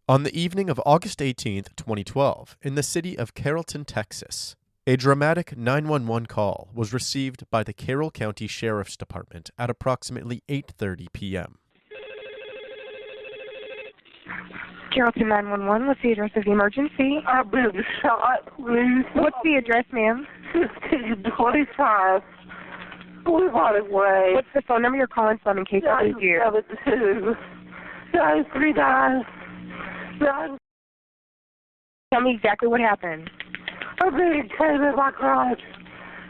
On the evening of August 18, 2012, in the city of Carrollton, Texas, a dramatic 911 call was received by the Carroll County Sheriff's Department at approximately 8:30 p.m. Carrollton 911, what's the address of the emergency? I've been shot, please. What's the address, ma'am? 1525 Boulevard Way. What's the phone number you're calling from in case I lose you? 972 939 9. Tell me exactly what happened. I'm being carried in my garage.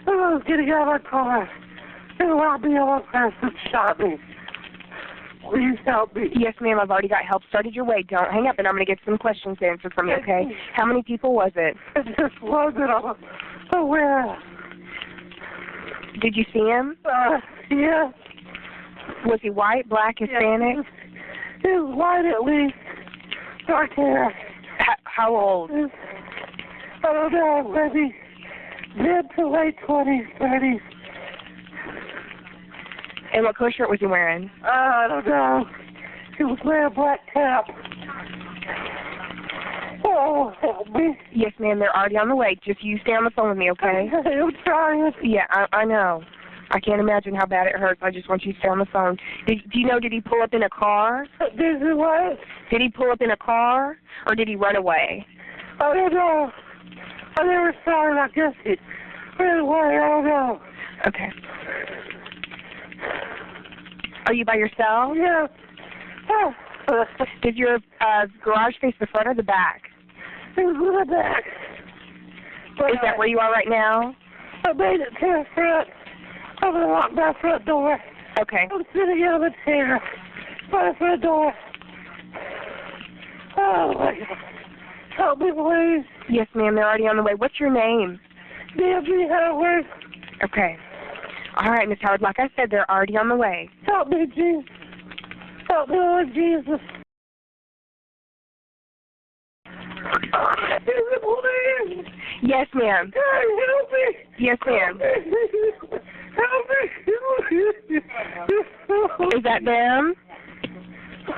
I was getting out of my car. And while the other person shot me. Please help me. Yes, ma'am, I've already got help started your way. Don't hang up, and I'm going to get some questions answered from you, okay? How many people was it? It just wasn't aware. Did you see him? Yeah. Was he white, black, Hispanic? He was white at least. Dark hair. How old? I don't know, maybe mid to late 20s, 30s. And what color shirt was he wearing? I don't know. He was wearing a black cap. Oh, help me. Yes, ma'am, they're already on the way. Just you stay on the phone with me, okay? I'm trying. Yeah, I know. I can't imagine how bad it hurts. I just want you to stay on the phone. Do you know, did he pull up in a car? Did he what? Did he pull up in a car, or did he run away? I don't know. I never saw him. I guess he ran away. I don't know. Okay. Are you by yourself? Yeah. Did your garage face the front or the back? It was in the back. Is that where you are right now? I made it to the front. I'm going to lock my front door. Okay. I'm sitting in the chair by the front door. Oh, my God. Help me, please. Yes, ma'am, they're already on the way. What's your name? Nancy Howard. Okay. All right, Miss Howard, like I said, they're already on the way. Help me, Jesus. Help me, Lord Jesus. Yes, ma'am. Help me. Yes, ma'am. Help me. Is that them?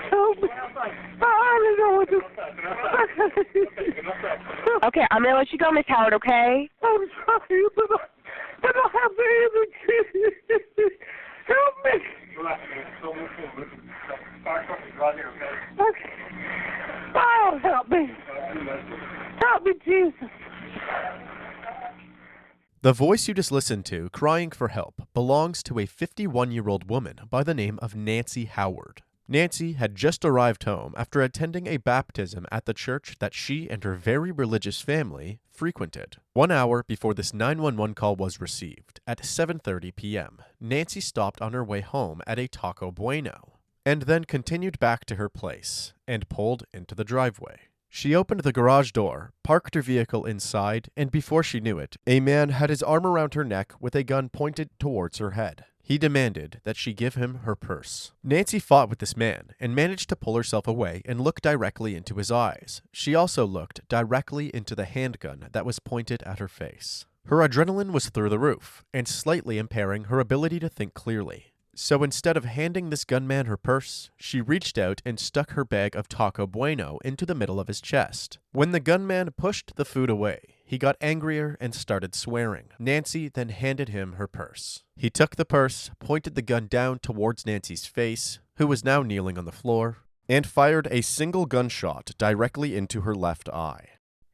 Help me. I don't know what to... Okay, I'm going to let you go, Miss Howard, okay? I'm sorry, but I don't have the energy. Help me. Okay. Oh, help me. Help me, Jesus. The voice you just listened to, crying for help, belongs to a 51-year-old woman by the name of Nancy Howard. Nancy had just arrived home after attending a baptism at the church that she and her very religious family frequented. 1 hour before this 911 call was received, at 7:30 p.m., Nancy stopped on her way home at a Taco Bueno, and then continued back to her place and pulled into the driveway. She opened the garage door, parked her vehicle inside, and before she knew it, a man had his arm around her neck with a gun pointed towards her head. He demanded that she give him her purse. Nancy fought with this man and managed to pull herself away and look directly into his eyes. She also looked directly into the handgun that was pointed at her face. Her adrenaline was through the roof and slightly impairing her ability to think clearly. So instead of handing this gunman her purse, she reached out and stuck her bag of Taco Bueno into the middle of his chest. When the gunman pushed the food away, he got angrier and started swearing. Nancy then handed him her purse. He took the purse, pointed the gun down towards Nancy's face, who was now kneeling on the floor, and fired a single gunshot directly into her left eye.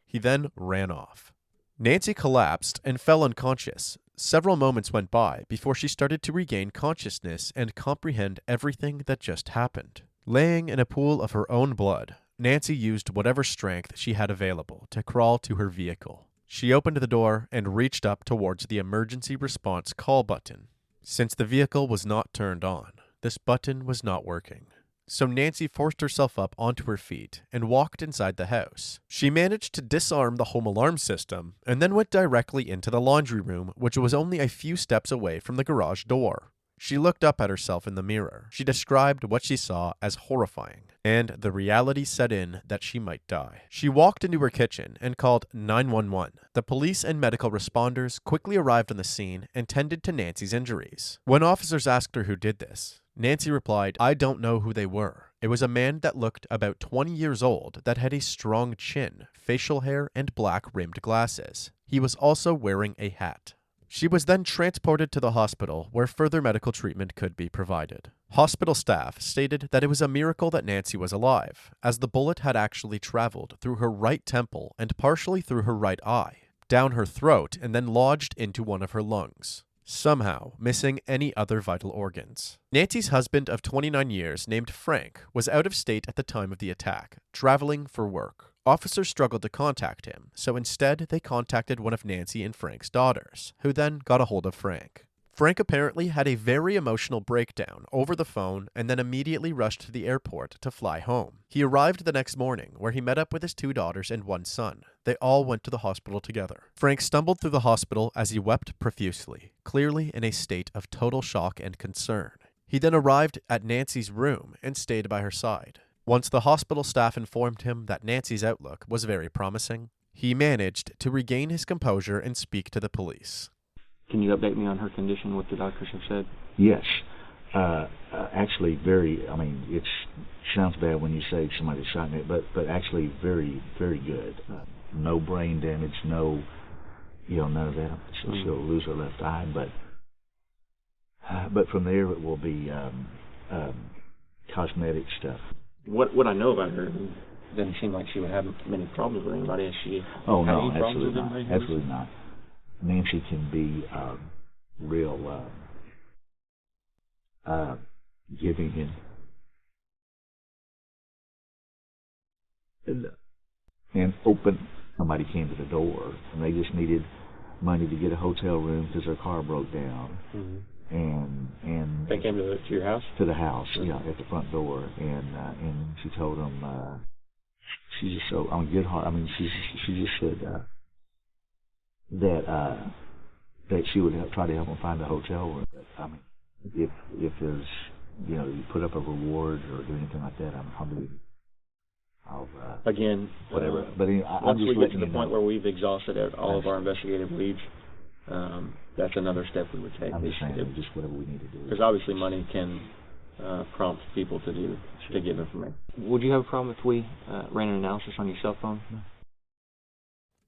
He then ran off. Nancy collapsed and fell unconscious. Several moments went by before she started to regain consciousness and comprehend everything that just happened. Laying in a pool of her own blood, Nancy used whatever strength she had available to crawl to her vehicle. She opened the door and reached up towards the emergency response call button. Since the vehicle was not turned on, this button was not working. So Nancy forced herself up onto her feet and walked inside the house. She managed to disarm the home alarm system and then went directly into the laundry room, which was only a few steps away from the garage door. She looked up at herself in the mirror. She described what she saw as horrifying, and the reality set in that she might die. She walked into her kitchen and called 911. The police and medical responders quickly arrived on the scene and tended to Nancy's injuries. When officers asked her who did this, Nancy replied, "I don't know who they were. It was a man that looked about 20 years old that had a strong chin, facial hair, and black-rimmed glasses. He was also wearing a hat." She was then transported to the hospital where further medical treatment could be provided. Hospital staff stated that it was a miracle that Nancy was alive, as the bullet had actually traveled through her right temple and partially through her right eye, down her throat, and then lodged into one of her lungs, somehow missing any other vital organs. Nancy's husband of 29 years, named Frank, was out of state at the time of the attack, traveling for work. Officers struggled to contact him, so instead they contacted one of Nancy and Frank's daughters, who then got a hold of Frank. Frank apparently had a very emotional breakdown over the phone and then immediately rushed to the airport to fly home. He arrived the next morning, where he met up with his 2 daughters and 1 son. They all went to the hospital together. Frank stumbled through the hospital as he wept profusely, clearly in a state of total shock and concern. He then arrived at Nancy's room and stayed by her side. Once the hospital staff informed him that Nancy's outlook was very promising, he managed to regain his composure and speak to the police. Can you update me on her condition, what the doctors have said? Yes. Actually, it sounds bad when you say somebody shot me, but actually very, very good. No brain damage, none of that. She'll lose her left eye, but from there it will be cosmetic stuff. What I know about her, it doesn't seem like she would have many problems with anybody. Has she Oh, had no, any problems with absolutely not. anybody? Absolutely not. Nancy can be real giving and open. Somebody came to the door, and they just needed money to get a hotel room because their car broke down. Mm-hmm. And They came to your house? To the house, yeah, at the front door, and she told them she's just so on good heart. I mean, she just said that she would try to help them find a hotel room. I mean, if there's you put up a reward or do anything like that, I'll again whatever. But anyway, once I'm just we get to the you point know. where we've exhausted all of our investigative leads, that's another step we would take. I'm just saying, just whatever we need to do. Because obviously money can prompt people to give information. Would you have a problem if we ran an analysis on your cell phone?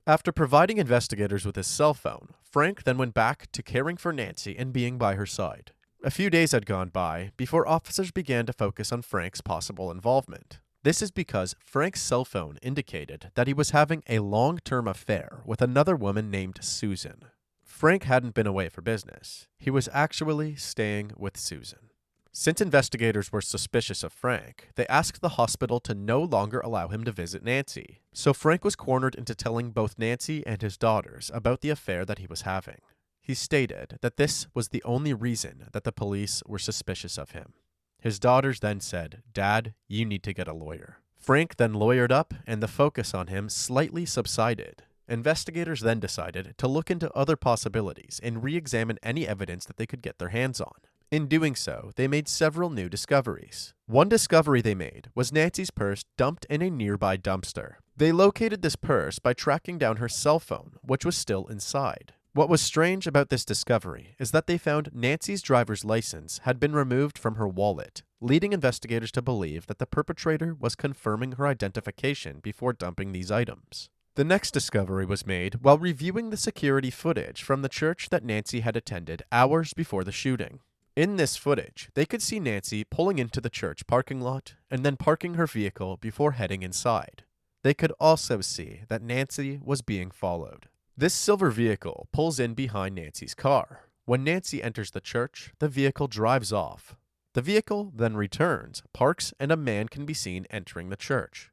After providing investigators with his cell phone, Frank then went back to caring for Nancy and being by her side. A few days had gone by before officers began to focus on Frank's possible involvement. This is because Frank's cell phone indicated that he was having a long-term affair with another woman named Susan. Frank hadn't been away for business. He was actually staying with Susan. Since investigators were suspicious of Frank, they asked the hospital to no longer allow him to visit Nancy. So Frank was cornered into telling both Nancy and his daughters about the affair that he was having. He stated that this was the only reason that the police were suspicious of him. His daughters then said, "Dad, you need to get a lawyer." Frank then lawyered up, and the focus on him slightly subsided. Investigators then decided to look into other possibilities and re-examine any evidence that they could get their hands on. In doing so, they made several new discoveries. One discovery they made was Nancy's purse dumped in a nearby dumpster. They located this purse by tracking down her cell phone, which was still inside. What was strange about this discovery is that they found Nancy's driver's license had been removed from her wallet, leading investigators to believe that the perpetrator was confirming her identification before dumping these items. The next discovery was made while reviewing the security footage from the church that Nancy had attended hours before the shooting. In this footage, they could see Nancy pulling into the church parking lot and then parking her vehicle before heading inside. They could also see that Nancy was being followed. This silver vehicle pulls in behind Nancy's car. When Nancy enters the church, the vehicle drives off. The vehicle then returns, parks, and a man can be seen entering the church.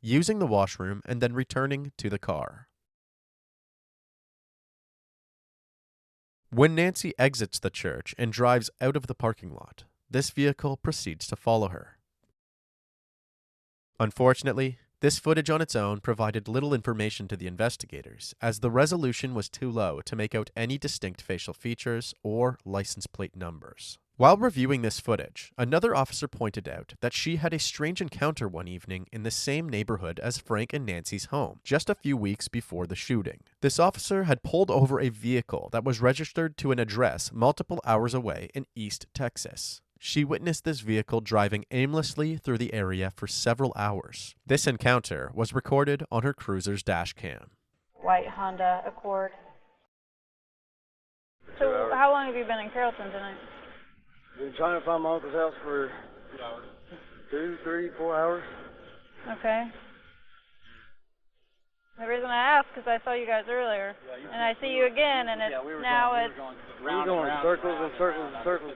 Using the washroom and then returning to the car. When Nancy exits the church and drives out of the parking lot, this vehicle proceeds to follow her. Unfortunately, this footage on its own provided little information to the investigators, as the resolution was too low to make out any distinct facial features or license plate numbers. While reviewing this footage, another officer pointed out that she had a strange encounter one evening in the same neighborhood as Frank and Nancy's home, just a few weeks before the shooting. This officer had pulled over a vehicle that was registered to an address multiple hours away in East Texas. She witnessed this vehicle driving aimlessly through the area for several hours. This encounter was recorded on her cruiser's dash cam. White Honda Accord. So how long have you been in Carrollton tonight? Been trying to find my uncle's house for 2, 3, 4 hours. Okay. The reason I asked is I saw you guys earlier, and I see you again, and it's We were going in circles and circles and circles.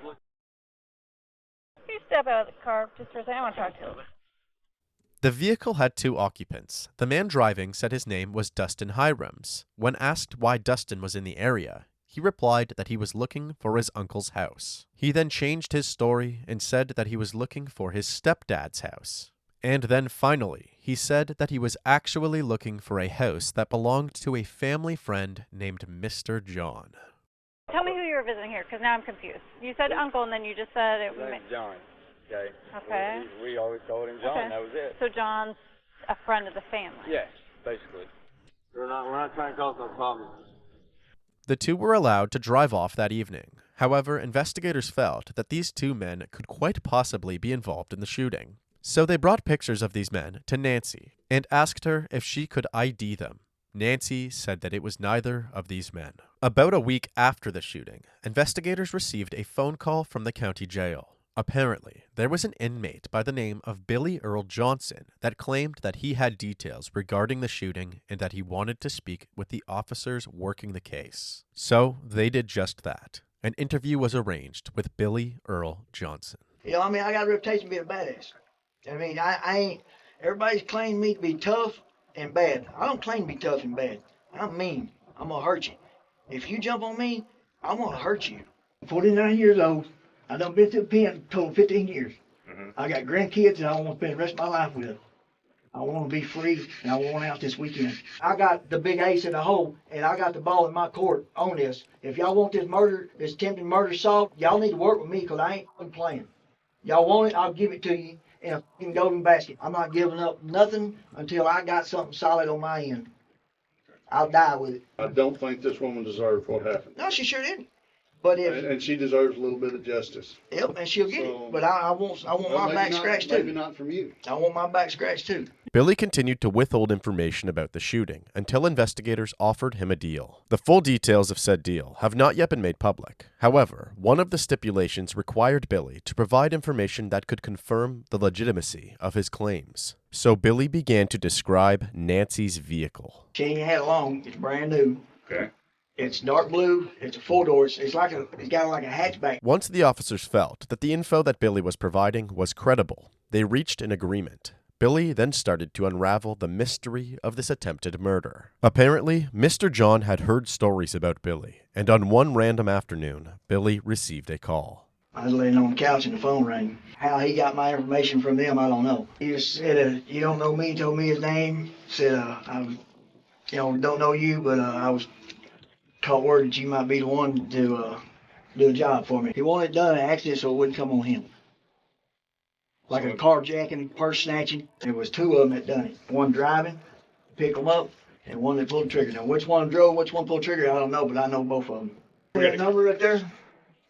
Can you step out of the car just for a second? I want to talk to you. The vehicle had 2 occupants. The man driving said his name was Dustin Hirams. When asked why Dustin was in the area, he replied that he was looking for his uncle's house. He then changed his story and said that he was looking for his stepdad's house. And then finally, he said that he was actually looking for a house that belonged to a family friend named Mr. John. Tell me who you were visiting here, because now I'm confused. You said uncle, and then you just said it was... John. Okay. Okay. We always called him John. Okay. That was it. So John's a friend of the family. Yes, basically. We're not trying to cause no problems. The 2 were allowed to drive off that evening. However, investigators felt that these 2 men could quite possibly be involved in the shooting. So they brought pictures of these men to Nancy and asked her if she could ID them. Nancy said that it was neither of these men. About a week after the shooting, investigators received a phone call from the county jail. Apparently, there was an inmate by the name of Billy Earl Johnson that claimed that he had details regarding the shooting and that he wanted to speak with the officers working the case. So they did just that. An interview was arranged with Billy Earl Johnson. You know, I mean, I got a reputation of being a badass. I mean, I ain't, everybody's claimed me to be tough and bad. I don't claim to be tough and bad. I'm mean. I'm gonna hurt you. If you jump on me, I'm gonna hurt you. 49 years old. I done been to the pen total 15 years. I got grandkids that I want to spend the rest of my life with. I want to be free, and I want out this weekend. I got the big ace in the hole, and I got the ball in my court on this. If y'all want this murder, this attempted murder solved, y'all need to work with me because I ain't fucking playing. Y'all want it, I'll give it to you in a fucking golden basket. I'm not giving up nothing until I got something solid on my end. I'll die with it. I don't think this woman deserved what happened. No, she sure didn't. But if and she deserves a little bit of justice. Yep, and she'll get it. But I want my back scratched too. Maybe not from you. I want my back scratched too. Billy continued to withhold information about the shooting until investigators offered him a deal. The full details of said deal have not yet been made public. However, one of the stipulations required Billy to provide information that could confirm the legitimacy of his claims. So Billy began to describe Nancy's vehicle. She ain't had it long. It's brand new. Okay. It's dark blue. It's a 4-door. It's got like a hatchback. Once the officers felt that the info that Billy was providing was credible, they reached an agreement. Billy then started to unravel the mystery of this attempted murder. Apparently, Mr. John had heard stories about Billy, and on one random afternoon, Billy received a call. I was laying on the couch and the phone rang. How he got my information from them, I don't know. He just said, you don't know me, told me his name. Said, I don't know you, but I was caught word that you might be the one to do a job for me. He wanted it done in an accident so it wouldn't come on him. Like a carjacking, purse snatching. There was 2 of them that done it. One driving, pick them up, and one that pulled the trigger. Now which one drove, which one pulled the trigger, I don't know, but I know both of them. That number right there?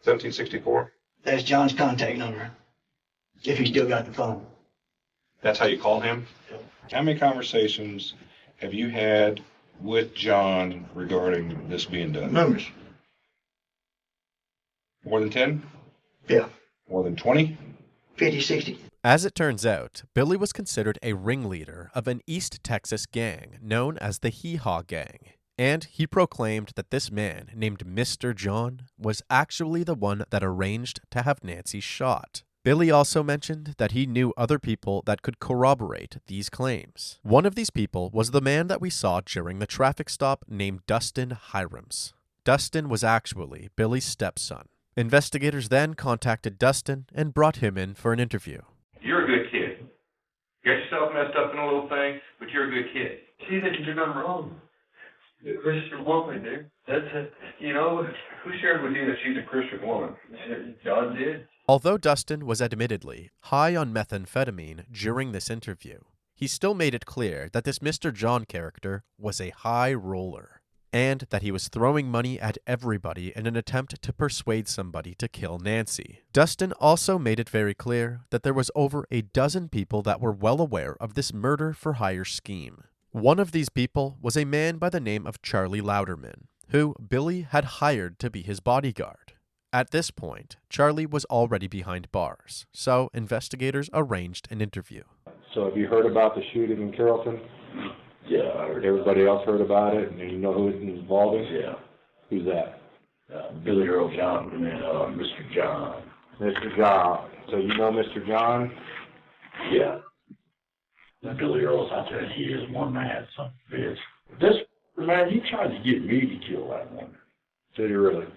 1764. That's John's contact number. If he still got the phone. That's how you call him? How many conversations have you had with John regarding this being done? Numbers. More than 10? Yeah. More than 20? 50, 60. As it turns out, Billy was considered a ringleader of an East Texas gang known as the Hee Haw Gang, and he proclaimed that this man named Mr. John was actually the one that arranged to have Nancy shot. Billy also mentioned that he knew other people that could corroborate these claims. One of these people was the man that we saw during the traffic stop named Dustin Hirams. Dustin was actually Billy's stepson. Investigators then contacted Dustin and brought him in for an interview. You're a good kid. Got yourself messed up in a little thing, but you're a good kid. See that you're not wrong. A Christian woman, dude. That's a, you know, who shared with you that she's a Christian woman? John did. Although Dustin was admittedly high on methamphetamine during this interview, he still made it clear that this Mr. John character was a high roller, and that he was throwing money at everybody in an attempt to persuade somebody to kill Nancy. Dustin also made it very clear that there was over a dozen people that were well aware of this murder-for-hire scheme. One of these people was a man by the name of Charlie Louderman, who Billy had hired to be his bodyguard. At this point, Charlie was already behind bars, so investigators arranged an interview. So have you heard about the shooting in Carrollton? Yeah, I heard. Everybody else heard about it, and you know who it's involved in? Yeah. Who's that? Billy Earl Johnson and Mr. John. Mr. John. So you know Mr. John? Yeah. Billy Earl's out there, and he is one mad son of a bitch. This man, he tried to get me to kill that woman. Did he really?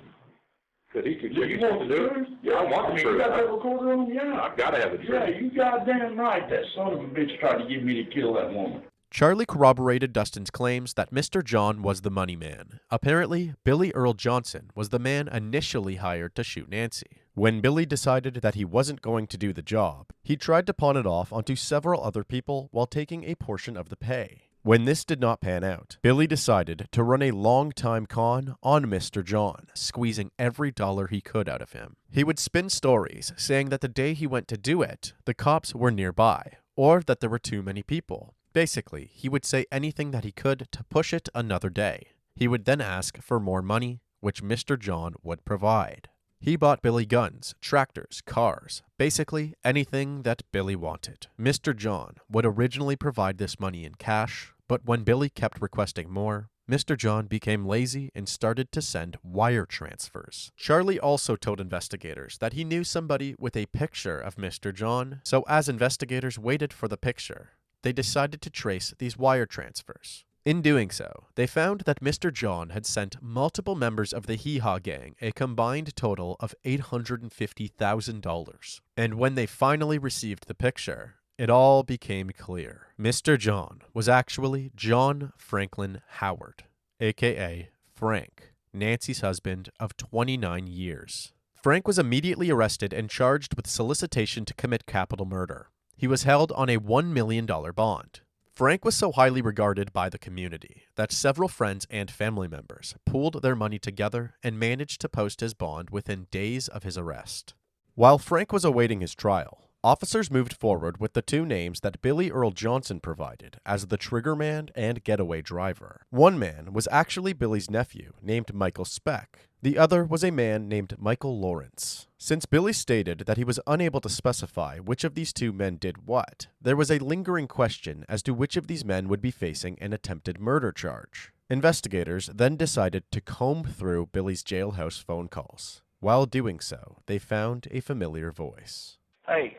Because he could You want to do it? Yeah, I want to. You got that recorder on? Yeah. I've got to have it. Yeah, you goddamn right. That son of a bitch tried to get me to kill that woman. Charlie corroborated Dustin's claims that Mr. John was the money man. Apparently, Billy Earl Johnson was the man initially hired to shoot Nancy. When Billy decided that he wasn't going to do the job, he tried to pawn it off onto several other people while taking a portion of the pay. When this did not pan out, Billy decided to run a long-time con on Mr. John, squeezing every dollar he could out of him. He would spin stories saying that the day he went to do it, the cops were nearby, or that there were too many people. Basically, he would say anything that he could to push it another day. He would then ask for more money, which Mr. John would provide. He bought Billy guns, tractors, cars, basically anything that Billy wanted. Mr. John would originally provide this money in cash, but when Billy kept requesting more, Mr. John became lazy and started to send wire transfers. Charlie also told investigators that he knew somebody with a picture of Mr. John, so as investigators waited for the picture, they decided to trace these wire transfers. In doing so, they found that Mr. John had sent multiple members of the Hee Haw gang a combined total of $850,000. And when they finally received the picture, it all became clear. Mr. John was actually John Franklin Howard, aka Frank, Nancy's husband of 29 years. Frank was immediately arrested and charged with solicitation to commit capital murder. He was held on a $1 million bond. Frank was so highly regarded by the community that several friends and family members pooled their money together and managed to post his bond within days of his arrest. While Frank was awaiting his trial, officers moved forward with the two names that Billy Earl Johnson provided as the triggerman and getaway driver. One man was actually Billy's nephew, named Michael Speck. The other was a man named Michael Lawrence. Since Billy stated that he was unable to specify which of these two men did what, there was a lingering question as to which of these men would be facing an attempted murder charge. Investigators then decided to comb through Billy's jailhouse phone calls. While doing so, they found a familiar voice. Hey.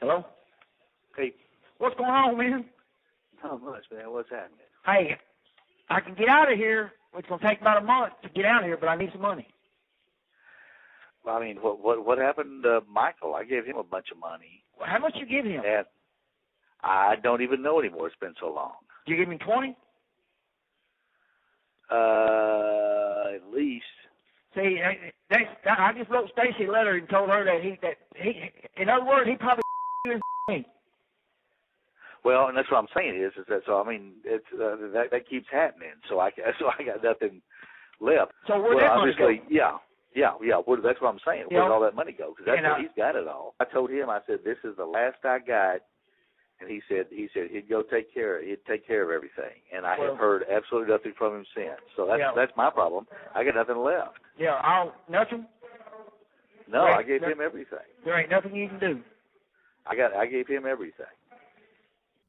Hello? Hey. What's going on, man? Not much, man. What's happening? Hey, I can get out of here. It's going to take about a month to get out of here, but I need some money. Well, I mean, what happened to Michael? I gave him a bunch of money. Well, how much you give him? And I don't even know anymore. It's been so long. You give me 20? At least. See, I just wrote Stacy a letter and told her that he, in other words, he probably me. Well, and that's what I'm saying is that, so I mean, it's that keeps happening. So I got nothing left. So where'd that money go? Yeah. That's what I'm saying. Yeah. Where'd all that money go? Because that's where he's got it all. I told him, I said, this is the last I got, and he said he'd go take care of everything. And I have heard absolutely nothing from him since. So that's my problem. I got nothing left. Yeah, nothing. No, I gave him everything. There ain't nothing you can do. I gave him everything.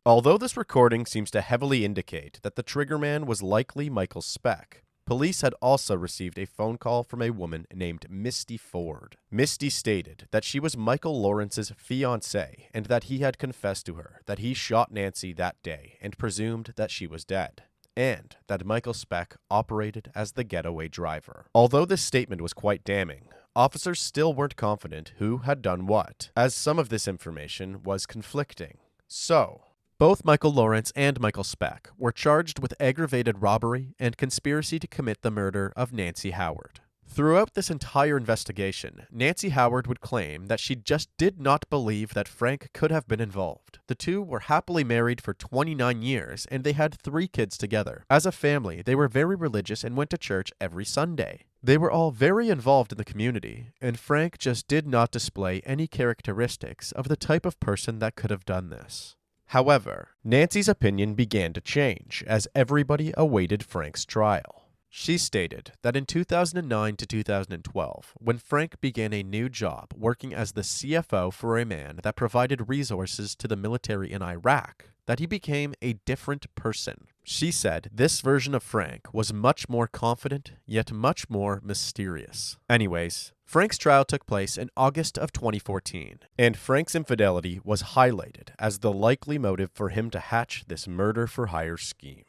Although this recording seems to heavily indicate that the triggerman was likely Michael Speck, police had also received a phone call from a woman named Misty Ford. Misty stated that she was Michael Lawrence's fiancée and that he had confessed to her that he shot Nancy that day and presumed that she was dead, and that Michael Speck operated as the getaway driver. Although this statement was quite damning, officers still weren't confident who had done what, as some of this information was conflicting. So, Both Michael Lawrence and Michael Speck were charged with aggravated robbery and conspiracy to commit the murder of Nancy Howard. Throughout this entire investigation, Nancy Howard would claim that she just did not believe that Frank could have been involved. The two were happily married for 29 years and they had 3 kids together. As a family, they were very religious and went to church every Sunday. They were all very involved in the community, and Frank just did not display any characteristics of the type of person that could have done this. However, Nancy's opinion began to change as everybody awaited Frank's trial. She stated that in 2009 to 2012, when Frank began a new job working as the CFO for a man that provided resources to the military in Iraq, that he became a different person. She said this version of Frank was much more confident, yet much more mysterious. Anyways, Frank's trial took place in August of 2014, and Frank's infidelity was highlighted as the likely motive for him to hatch this murder-for-hire scheme.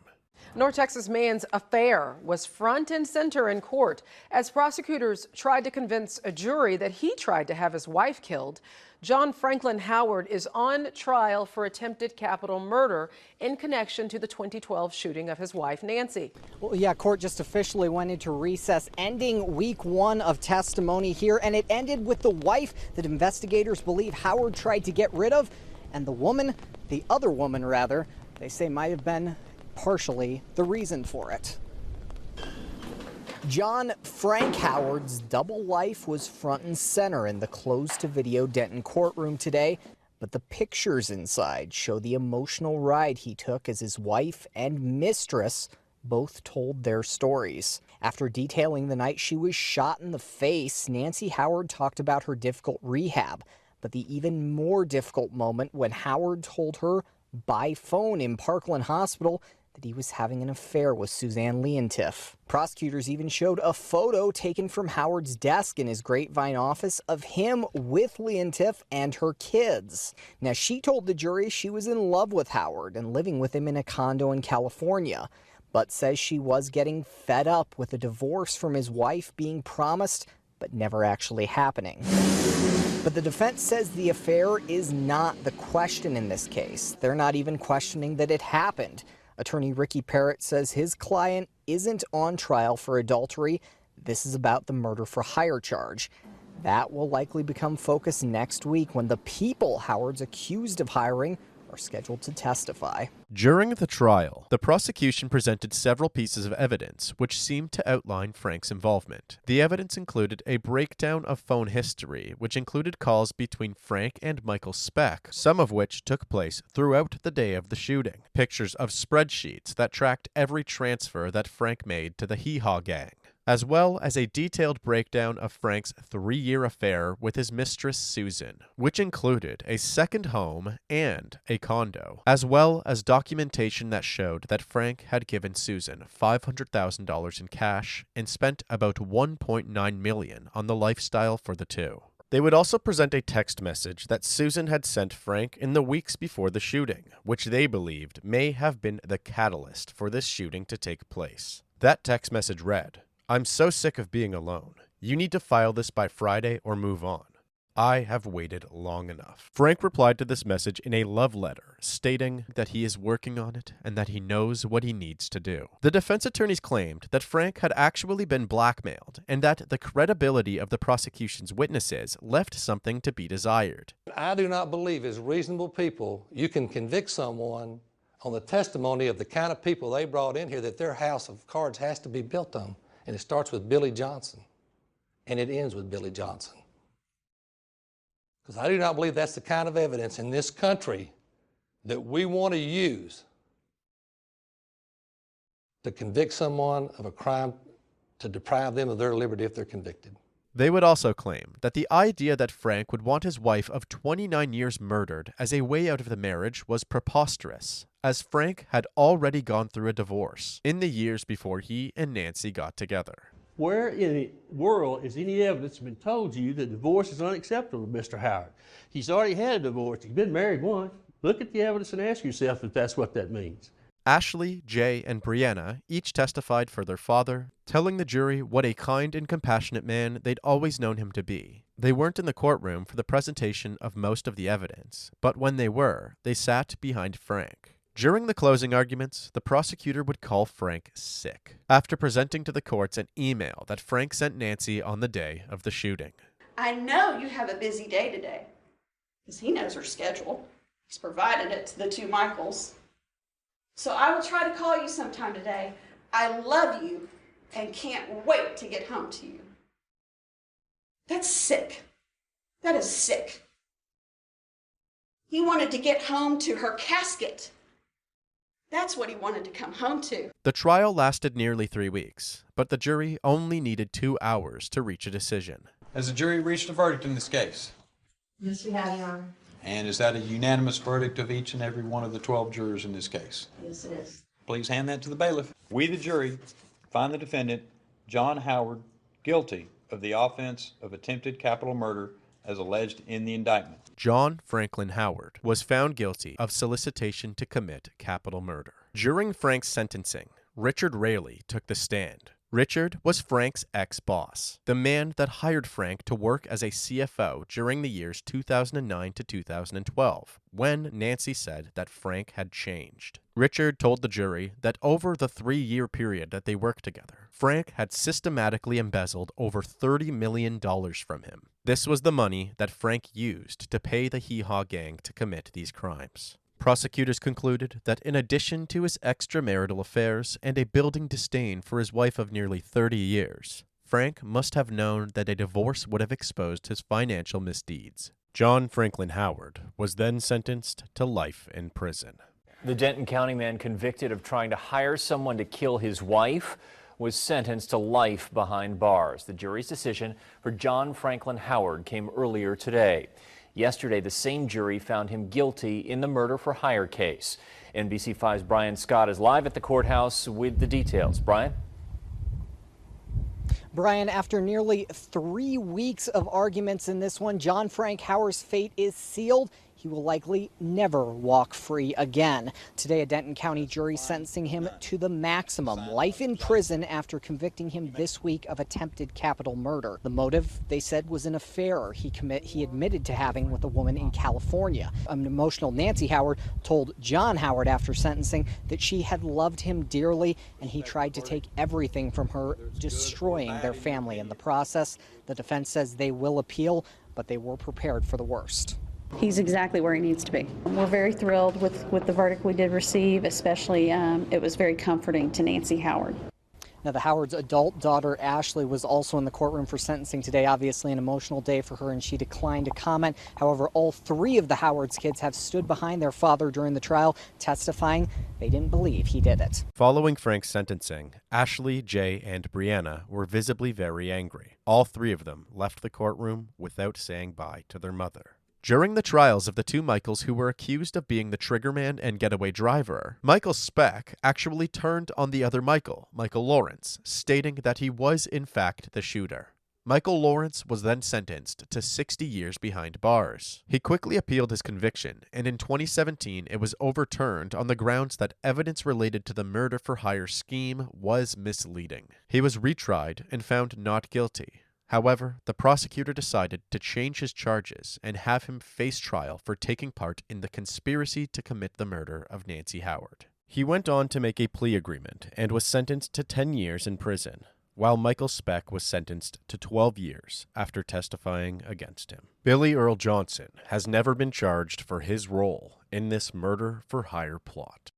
North Texas man's affair was front and center in court as prosecutors tried to convince a jury that he tried to have his wife killed. John Franklin Howard is on trial for attempted capital murder in connection to the 2012 shooting of his wife, Nancy. Well, yeah, court just officially went into recess, ending week 1 of testimony here, and it ended with the wife that investigators believe Howard tried to get rid of, and the other woman rather, they say might have been partially the reason for it. John Frank Howard's double life was front and center in the closed-to-video Denton courtroom today, but the pictures inside show the emotional ride he took as his wife and mistress both told their stories. After detailing the night she was shot in the face, Nancy Howard talked about her difficult rehab, but the even more difficult moment when Howard told her by phone in Parkland Hospital that he was having an affair with Suzanne Leontiff. Prosecutors even showed a photo taken from Howard's desk in his Grapevine office of him with Leontiff and her kids. Now, she told the jury she was in love with Howard and living with him in a condo in California, but says she was getting fed up with a divorce from his wife being promised but never actually happening. But the defense says the affair is not the question in this case. They're not even questioning that it happened. Attorney Ricky Parrott says his client isn't on trial for adultery. This is about the murder-for-hire charge. That will likely become focus next week when the people Howard's accused of hiring are scheduled to testify. During the trial, the prosecution presented several pieces of evidence which seemed to outline Frank's involvement. The evidence included a breakdown of phone history, which included calls between Frank and Michael Speck, some of which took place throughout the day of the shooting. Pictures of spreadsheets that tracked every transfer that Frank made to the Hee Haw gang, as well as a detailed breakdown of Frank's 3-year affair with his mistress Susan, which included a second home and a condo, as well as documentation that showed that Frank had given Susan $500,000 in cash and spent about $1.9 million on the lifestyle for the two. They would also present a text message that Susan had sent Frank in the weeks before the shooting, which they believed may have been the catalyst for this shooting to take place. That text message read, "I'm so sick of being alone. You need to file this by Friday or move on. I have waited long enough." Frank replied to this message in a love letter, stating that he is working on it and that he knows what he needs to do. The defense attorneys claimed that Frank had actually been blackmailed and that the credibility of the prosecution's witnesses left something to be desired. I do not believe as reasonable people you can convict someone on the testimony of the kind of people they brought in here that their house of cards has to be built on. And it starts with Billy Johnson, and it ends with Billy Johnson. Because I do not believe that's the kind of evidence in this country that we want to use to convict someone of a crime to deprive them of their liberty if they're convicted. They would also claim that the idea that Frank would want his wife of 29 years murdered as a way out of the marriage was preposterous, as Frank had already gone through a divorce in the years before he and Nancy got together. Where in the world is any evidence been told you that divorce is unacceptable to Mr. Howard? He's already had a divorce. He's been married once. Look at the evidence and ask yourself if that's what that means. Ashley, Jay, and Brianna each testified for their father, telling the jury what a kind and compassionate man they'd always known him to be. They weren't in the courtroom for the presentation of most of the evidence, but when they were, they sat behind Frank. During the closing arguments, the prosecutor would call Frank sick, after presenting to the courts an email that Frank sent Nancy on the day of the shooting. I know you have a busy day today, because he knows her schedule. He's provided it to the two Michaels. So I will try to call you sometime today. I love you and can't wait to get home to you. That's sick. That is sick. He wanted to get home to her casket. That's what he wanted to come home to. The trial lasted nearly 3 weeks, but the jury only needed 2 hours to reach a decision. Has the jury reached a verdict in this case? Yes, we have, Your Honor. And is that a unanimous verdict of each and every one of the 12 jurors in this case? Yes, it is. Please hand that to the bailiff. We, the jury, find the defendant, John Howard, guilty of the offense of attempted capital murder as alleged in the indictment. John Franklin Howard was found guilty of solicitation to commit capital murder. During Frank's sentencing, Richard Raley took the stand. Richard was Frank's ex-boss, the man that hired Frank to work as a CFO during the years 2009 to 2012, when Nancy said that Frank had changed. Richard told the jury that over the 3-year period that they worked together, Frank had systematically embezzled over $30 million from him. This was the money that Frank used to pay the Hee Haw gang to commit these crimes. Prosecutors concluded that in addition to his extramarital affairs and a building disdain for his wife of nearly 30 years, Frank must have known that a divorce would have exposed his financial misdeeds. John Franklin Howard was then sentenced to life in prison. The Denton County man convicted of trying to hire someone to kill his wife was sentenced to life behind bars. The jury's decision for John Franklin Howard came earlier today. Yesterday, the same jury found him guilty in the murder for hire case. NBC 5's Brian Scott is live at the courthouse with the details. Brian? Brian, after nearly 3 weeks of arguments in this one, John Frank Howard's fate is sealed. He will likely never walk free again. Today, a Denton County jury sentencing him to the maximum, life in prison, after convicting him this week of attempted capital murder. The motive, they said, was an affair he admitted to having with a woman in California. An emotional Nancy Howard told John Howard after sentencing that she had loved him dearly and he tried to take everything from her, destroying their family in the process. The defense says they will appeal, but they were prepared for the worst. He's exactly where he needs to be. We're very thrilled with the verdict we did receive, especially it was very comforting to Nancy Howard. Now, the Howard's adult daughter, Ashley, was also in the courtroom for sentencing today. Obviously an emotional day for her, and she declined to comment. However, all 3 of the Howard's kids have stood behind their father during the trial, testifying they didn't believe he did it. Following Frank's sentencing, Ashley, Jay, and Brianna were visibly very angry. All 3 of them left the courtroom without saying bye to their mother. During the trials of the 2 Michaels who were accused of being the triggerman and getaway driver, Michael Speck actually turned on the other Michael, Michael Lawrence, stating that he was in fact the shooter. Michael Lawrence was then sentenced to 60 years behind bars. He quickly appealed his conviction, and in 2017 it was overturned on the grounds that evidence related to the murder for hire scheme was misleading. He was retried and found not guilty. However, the prosecutor decided to change his charges and have him face trial for taking part in the conspiracy to commit the murder of Nancy Howard. He went on to make a plea agreement and was sentenced to 10 years in prison, while Michael Speck was sentenced to 12 years after testifying against him. Billy Earl Johnson has never been charged for his role in this murder for hire plot.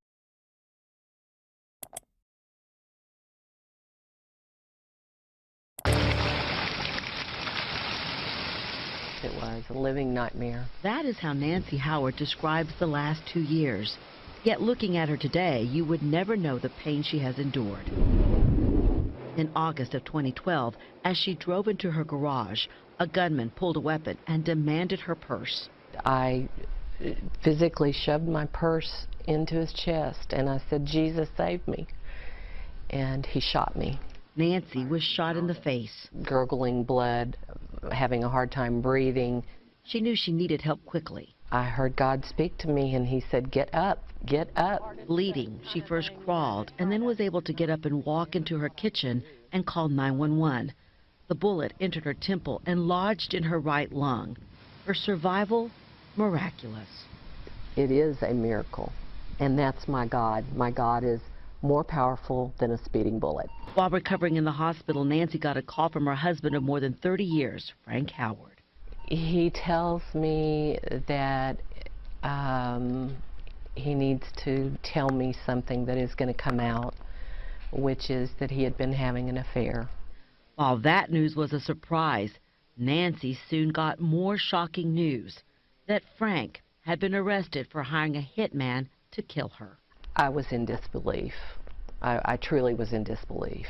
It was a living nightmare. That is how Nancy Howard describes the last 2 years. Yet looking at her today, you would never know the pain she has endured. In August of 2012, as she drove into her garage, a gunman pulled a weapon and demanded her purse. I physically shoved my purse into his chest and I said, "Jesus, save me." And he shot me. Nancy was shot in the face. Gurgling blood, having a hard time breathing. She knew she needed help quickly. I heard God speak to me, and he said, get up, get up. Bleeding, she first crawled and then was able to get up and walk into her kitchen and call 911. The bullet entered her temple and lodged in her right lung. Her survival, miraculous. It is a miracle, and that's my God. My God is more powerful than a speeding bullet. While recovering in the hospital, Nancy got a call from her husband of more than 30 years, Frank Howard. He tells me that he needs to tell me something that is going to come out, which is that he had been having an affair. While that news was a surprise, Nancy soon got more shocking news, that Frank had been arrested for hiring a hitman to kill her. I was in disbelief. I truly was in disbelief.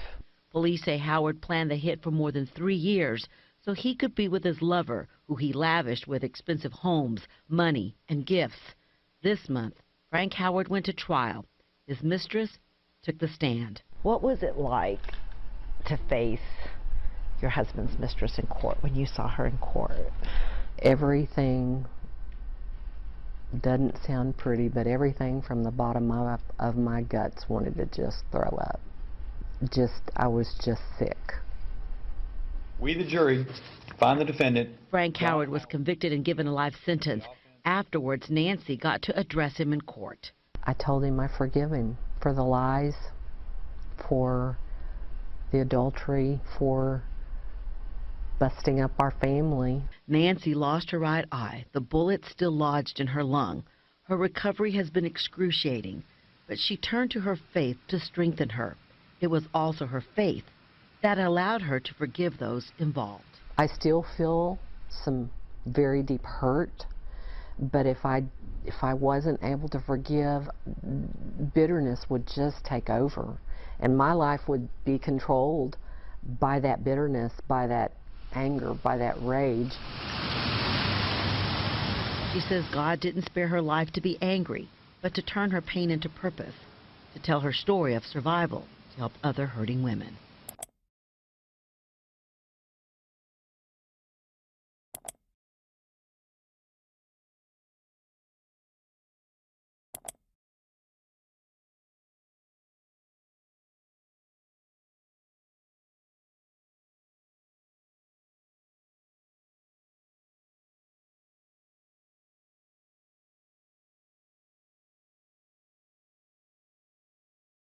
Police say Howard planned the hit for more than 3 years so he could be with his lover, who he lavished with expensive homes, money, and gifts. This month, Frank Howard went to trial. His mistress took the stand. What was it like to face your husband's mistress in court when you saw her in court? Everything doesn't sound pretty, but everything from the bottom of my guts wanted to just throw up. I was just sick. We, the jury, find the defendant. Frank Howard was convicted and given a life sentence. Afterwards, Nancy got to address him in court. I told him I forgive him for the lies, for the adultery, for busting up our family. Nancy lost her right eye. The bullet still lodged in her lung. Her recovery has been excruciating, but she turned to her faith to strengthen her. It was also her faith that allowed her to forgive those involved. I still feel some very deep hurt, but if I wasn't able to forgive, bitterness would just take over, and my life would be controlled by that bitterness, by that anger, by that rage. She says God didn't spare her life to be angry, but to turn her pain into purpose, to tell her story of survival, to help other hurting women.